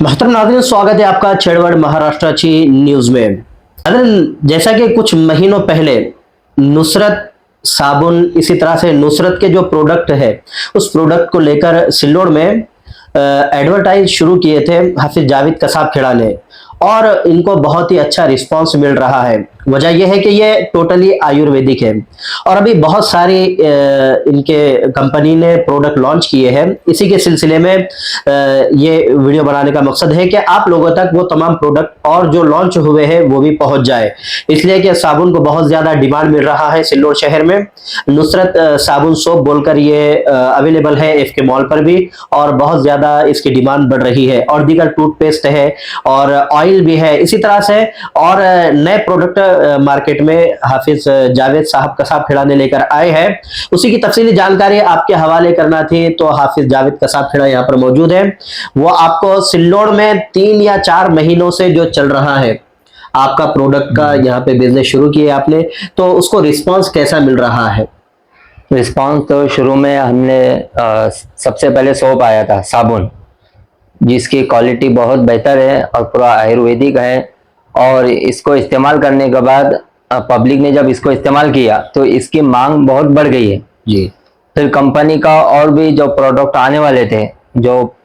महतरम नाज़रीन, स्वागत है आपका छेड़वड़ महाराष्ट्राची न्यूज में। जैसा कि कुछ महीनों पहले नुसरत साबुन, इसी तरह से नुसरत के जो प्रोडक्ट है उस प्रोडक्ट को लेकर सिल्लोड में एडवर्टाइज शुरू किए थे हाफिज जावेद कसाब खेड़ा ने, और इनको बहुत ही अच्छा रिस्पांस मिल रहा है। वजह यह है कि ये टोटली आयुर्वेदिक है और अभी बहुत सारी इनके कंपनी ने प्रोडक्ट लॉन्च किए हैं। इसी के सिलसिले में ये वीडियो बनाने का मकसद है कि आप लोगों तक वो तमाम प्रोडक्ट और जो लॉन्च हुए हैं वो भी पहुंच जाए, इसलिए कि साबुन को बहुत ज्यादा डिमांड मिल रहा है सिल्लोड शहर में। नुसरत साबुन सोप बोलकर ये अवेलेबल है एफके मॉल पर भी, और बहुत ज्यादा इसकी डिमांड बढ़ रही है। और दीगर टूथपेस्ट है और ऑयल भी है इसी तरह से, और नए प्रोडक्ट मार्केट में हाफिज जावेद साहब कसाब खेड़ा ने लेकर आए हैं। उसी की तफसीली जानकारी आपके हवाले करना थी तो हाफिज जावेद कसाब खेड़ा यहाँ पर मौजूद है। वो आपको सिल्लोड में 3 या 4 महीनों से जो चल रहा है आपका प्रोडक्ट का यहाँ पे बिजनेस शुरू किया आपने, तो उसको रिस्पांस कैसा मिल रहा है? रिस्पांस तो शुरू में हमने सबसे पहले सोप आया था साबुन, जिसकी क्वालिटी बहुत बेहतर है और पूरा आयुर्वेदिक है। और इसको इस्तेमाल करने के बाद पब्लिक ने जब इसको इस्तेमाल किया तो इसकी मांग बहुत बढ़ गई है जी। फिर कंपनी का और भी जो प्रोडक्ट आने वाले थे, जो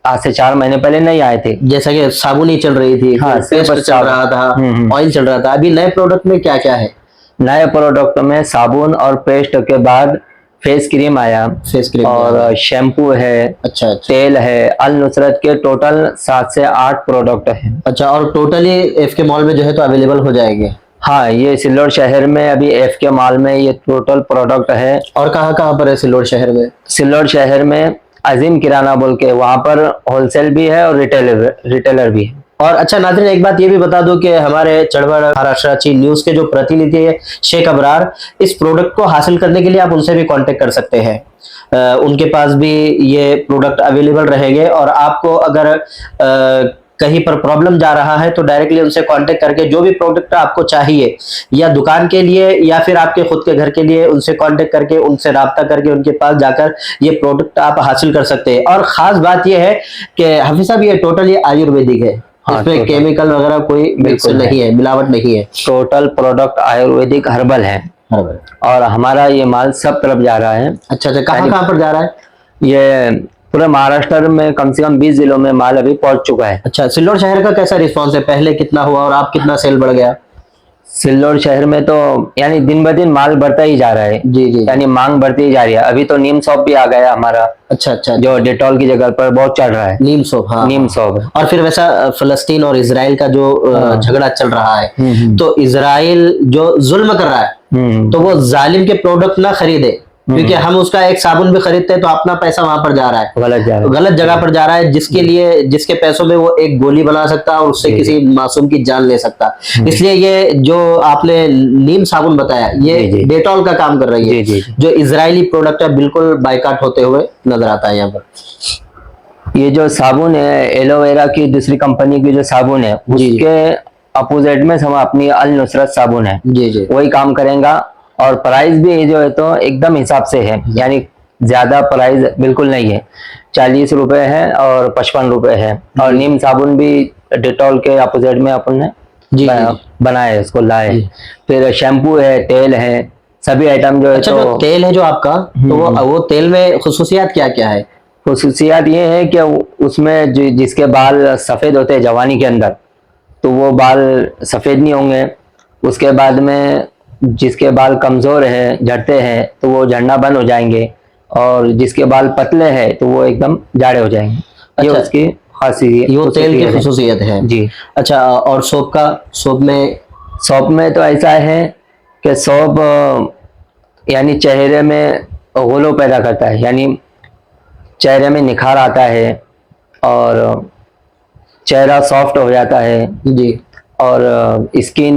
आज से 4 महीने पहले नहीं आए थे, जैसा कि साबुन ही चल रही थी, हाँ, पेस्ट चल रहा था, ऑयल चल रहा था। अभी नए प्रोडक्ट में क्या क्या है? नए प्रोडक्ट में साबुन और पेस्ट के बाद फेस क्रीम आया, फेस क्रीम और शैम्पू है, अच्छा, तेल है। अल नुसरत के टोटल 7 से 8 प्रोडक्ट है। अच्छा, और टोटली एफके मॉल में जो है तो अवेलेबल हो जाएंगे? हाँ, ये सिल्लोड शहर में अभी एफके मॉल में ये टोटल प्रोडक्ट है। और कहाँ कहाँ पर है सिल्लोड शहर में? सिल्लोड शहर में अजीम किराना बोल के, वहां पर होलसेल भी है और रिटेलर भी है। और अच्छा नाज़रीन, एक बात ये भी बता दूं कि हमारे चढ़वड़ महाराष्ट्राची न्यूज के जो प्रतिनिधि है शेख अबरार, इस प्रोडक्ट को हासिल करने के लिए आप उनसे भी कांटेक्ट कर सकते हैं। उनके पास भी ये प्रोडक्ट अवेलेबल रहेंगे, और आपको अगर कहीं पर प्रॉब्लम जा रहा है तो डायरेक्टली उनसे कांटेक्ट करके जो भी प्रोडक्ट आपको चाहिए, या दुकान के लिए या फिर आपके खुद के घर के लिए, उनसे कांटेक्ट करके, उनसे राब्ता करके उनके पास जाकर ये प्रोडक्ट आप हासिल कर सकते हैं। और खास बात यह है कि हाफिज साहब, ये टोटली आयुर्वेदिक है, हाँ, इसमें केमिकल वगैरह कोई मिक्स नहीं है, मिलावट नहीं है। टोटल प्रोडक्ट आयुर्वेदिक हर्बल है, और हमारा ये माल सब तरफ जा रहा है। अच्छा, कहाँ कहाँ पर जा रहा है? ये पूरे महाराष्ट्र में कम से कम 20 जिलों में माल अभी पहुंच चुका है। अच्छा, सिल्लोड शहर का कैसा रिस्पॉन्स है? पहले कितना हुआ और आप कितना सेल बढ़ गया? सिल्लोड शहर में तो यानी दिन ब दिन माल बढ़ता ही जा रहा है। जी जी, यानी मांग बढ़ती ही जा रही है। अभी तो नीम सोप भी आ गया हमारा। अच्छा अच्छा, जो डेटॉल की जगह पर बहुत चल रहा है, नीम सोप। हाँ, नीम सोप। और फिर वैसा फलस्तीन और इसराइल का जो झगड़ा चल रहा है, तो इसराइल जो जुल्म कर रहा है तो वो जालिम के प्रोडक्ट ना खरीदे, क्योंकि हम उसका एक साबुन भी खरीदते हैं तो अपना पैसा वहां पर जा रहा है, गलत जगह पर जा रहा है, जिसके पैसों में वो एक गोली बना सकता है और उससे किसी मासूम की जान ले सकता है। इसलिए ये जो आपने नीम साबुन बताया, ये डेटॉल का काम कर रही है। जो इजरायली प्रोडक्ट है बिल्कुल बाइकाट होते हुए नजर आता है यहाँ पर। ये जो साबुन है एलोवेरा की दूसरी कंपनी की जो साबुन है, उसके अपोजिट में हम अपनी अल नुसरत साबुन है, वही काम करेगा। और प्राइस भी जो है तो एकदम हिसाब से है, यानी ज्यादा प्राइस बिल्कुल नहीं है। 40 रुपए है और 55 रुपए है। और नीम साबुन भी डेटॉल के अपोजिट में अपन ने बनाए, इसको लाए। फिर शैम्पू है, तेल है, सभी आइटम जो है। अच्छा, जो तेल है जो आपका, तो वो तेल में खुसूसियात क्या क्या है? खुसूसियात ये है कि उसमें जिसके बाल सफेद होते हैं जवानी के अंदर, तो वो बाल सफेद नहीं होंगे। उसके बाद में जिसके बाल कमजोर है, झड़ते हैं, तो वो झड़ना बंद हो जाएंगे। और जिसके बाल पतले हैं तो वो एकदम जाड़े हो जाएंगे। अच्छा, ये उसकी खासियत, ये तेल की खुसूसियत है जी। अच्छा, और सोप में तो ऐसा है कि सोप यानी चेहरे में ग्लो पैदा करता है, यानी चेहरे में निखार आता है और चेहरा सॉफ्ट हो जाता है जी। और स्किन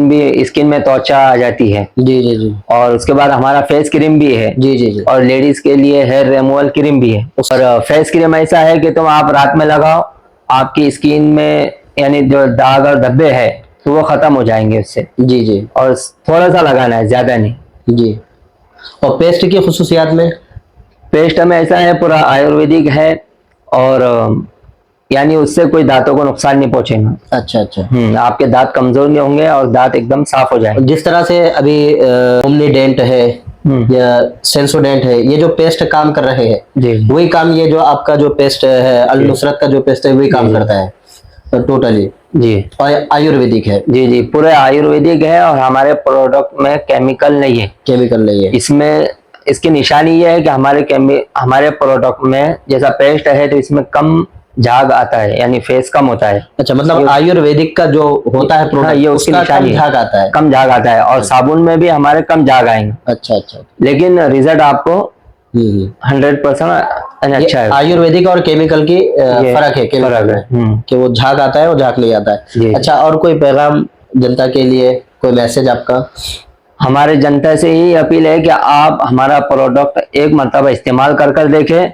में त्वचा आ जाती है जी जी जी। और उसके बाद हमारा फेस क्रीम भी है जी जी जी। और लेडीज के लिए हेयर रिमूवल क्रीम भी है। और फेस क्रीम ऐसा है कि तुम आप रात में लगाओ, आपकी स्किन में यानी जो दाग और धब्बे है तो वो खत्म हो जाएंगे उससे। जी जी। और थोड़ा सा लगाना है, ज्यादा नहीं जी। और पेस्ट की खुसूसियात में? पेस्ट में ऐसा है पूरा आयुर्वेदिक है और यानी उससे कोई दांतों को नुकसान नहीं पहुंचेगा। अच्छा अच्छा। आपके दांत कमजोर नहीं होंगे और दांत एकदम साफ हो जाएंगे। जिस तरह से अभी ओमनीडेंट है या सेंसोडेंट है, ये जो पेस्ट काम कर रहे हैं, जी वही काम ये जो आपका जो पेस्ट है अल नुसरत का जो पेस्ट है वही काम करता है टोटली। जी और आयुर्वेदिक है। जी जी, पूरे आयुर्वेदिक है और हमारे प्रोडक्ट में केमिकल नहीं है। केमिकल नहीं है इसमें। इसकी निशानी ये है कि हमारे प्रोडक्ट में जैसा पेस्ट है तो इसमें कम झाग आता है, यानी फेस कम होता है। अच्छा, मतलब आयुर्वेदिक का जो होता है प्रोडक्ट, ये उसकी उसका निशानी कम झाग आता है। कम झाग आता है और साबुन में भी हमारे कम झाग आएंगे। अच्छा अच्छा। लेकिन रिजल्ट आपको 100% अच्छा है। आयुर्वेदिक और केमिकल की फर्क है, केमिकल में कि वो झाग आता है और झाग नहीं आता है। अच्छा, और कोई पैगाम जनता के लिए, कोई मैसेज आपका? हमारे जनता से यही अपील है कि आप हमारा प्रोडक्ट एक मरतबा इस्तेमाल कर देखें।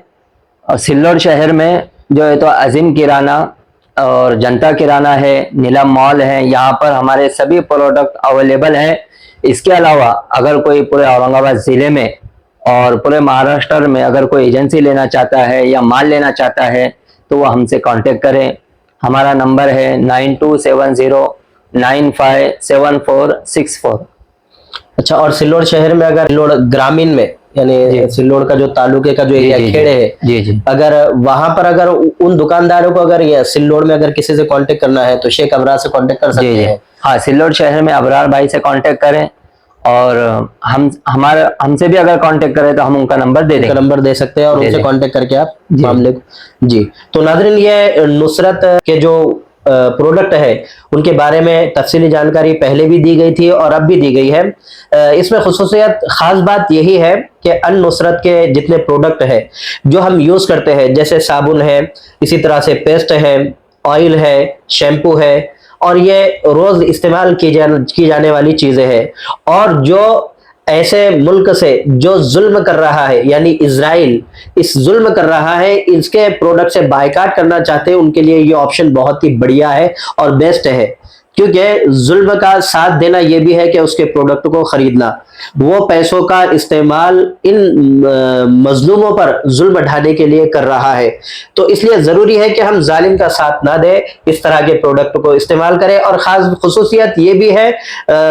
और सिल्लोड शहर में जो है तो अजीम किराना और जनता किराना है, नीलम मॉल है, यहाँ पर हमारे सभी प्रोडक्ट अवेलेबल हैं। इसके अलावा अगर कोई पूरे औरंगाबाद ज़िले में और पूरे महाराष्ट्र में अगर कोई एजेंसी लेना चाहता है या माल लेना चाहता है तो वो हमसे कांटेक्ट करें। हमारा नंबर है 9270957464। अच्छा, और सिल्लोड शहर में अगर सिल्लोड ग्रामीण में यानी सिल्लोड का जो तालुके का जो एरिया खेड़े है, जी जी, अगर वहां पर अगर उन दुकानदारों को अगर ये सिल्लोड में अगर किसी से कांटेक्ट करना है तो शेख अबरार से कांटेक्ट कर सकते हैं। हाँ, सिल्लोड शहर में अबरार भाई से कांटेक्ट करें और हमसे भी अगर कांटेक्ट करें तो हम उनका नंबर दे सकते हैं और उनसे कांटेक्ट करके आप मामले जी। तो नाज़रीन, ये नुसरत के जो प्रोडक्ट है उनके बारे में तफसीली जानकारी पहले भी दी गई थी और अब भी दी गई है। इसमें खुसूसियत खास बात यही है कि अल नुसरत के जितने प्रोडक्ट है जो हम यूज करते हैं, जैसे साबुन है, इसी तरह से पेस्ट है, ऑयल है, शैम्पू है, और ये रोज इस्तेमाल की जाने वाली चीजें हैं। और जो ऐसे मुल्क से जो जुल्म कर रहा है, यानी इजराइल इस जुल्म कर रहा है, इसके प्रोडक्ट से बायकाट करना चाहते हैं, उनके लिए ये ऑप्शन बहुत ही बढ़िया है और बेस्ट है। क्योंकि जुल्म का साथ देना यह भी है कि उसके प्रोडक्ट को खरीदना, वो पैसों का इस्तेमाल इन मजलूमों पर जुल्म ढाने के लिए कर रहा है। तो इसलिए जरूरी है कि हम जालिम का साथ ना दें, इस तरह के प्रोडक्ट को इस्तेमाल करें। और खास खुसूसियत ये भी है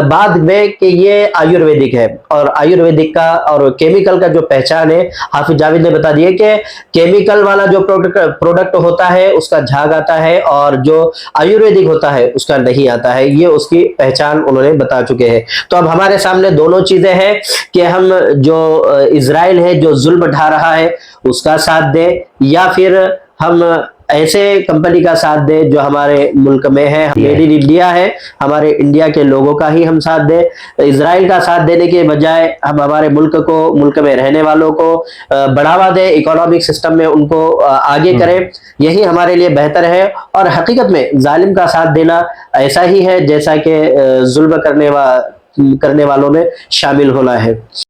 बाद में कि ये आयुर्वेदिक है, और आयुर्वेदिक का और केमिकल का जो पहचान है, हाफिज जावेद ने बता दिया कि केमिकल वाला जो प्रोडक्ट होता है उसका झाग आता है और जो आयुर्वेदिक होता है उसका नहीं आता है। ये उसकी पहचान उन्होंने बता चुके हैं। तो अब हमारे सामने दोनों चीजें हैं कि हम जो इजराइल है जो जुल्म ढा रहा है उसका साथ दें, या फिर हम ऐसे कंपनी का साथ दें जो हमारे मुल्क में है, मेड इन इंडिया है, हमारे इंडिया के लोगों का ही हम साथ दें। इजराइल का साथ देने के बजाय हम हमारे मुल्क में रहने वालों को बढ़ावा दें, इकोनॉमिक सिस्टम में उनको आगे करें, यही हमारे लिए बेहतर है। और हकीकत में जालिम का साथ देना ऐसा ही है जैसा कि जुल्म करने वालों में शामिल होना है।